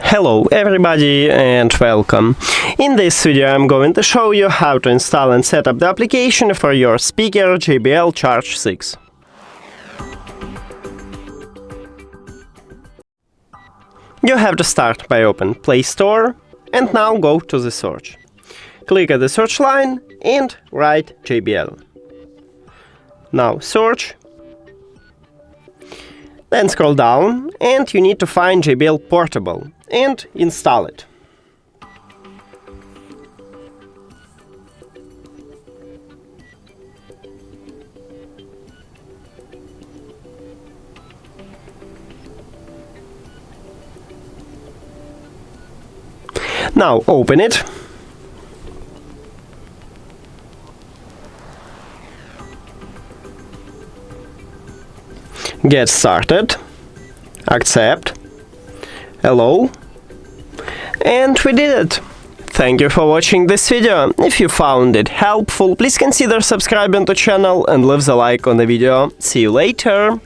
Hello everybody and welcome. In this video I'm going to show you how to install and set up the application for your speaker JBL Charge 6. You have to start by open Play Store and now go to the search. Click at the search line and write JBL. Now search. Then scroll down and you need to find JBL Portable and install it. Now open it. Get started, accept, allow, and we did it! Thank you for watching this video. If you found it helpful, please consider subscribing to the channel and leave a like on the video. See you later!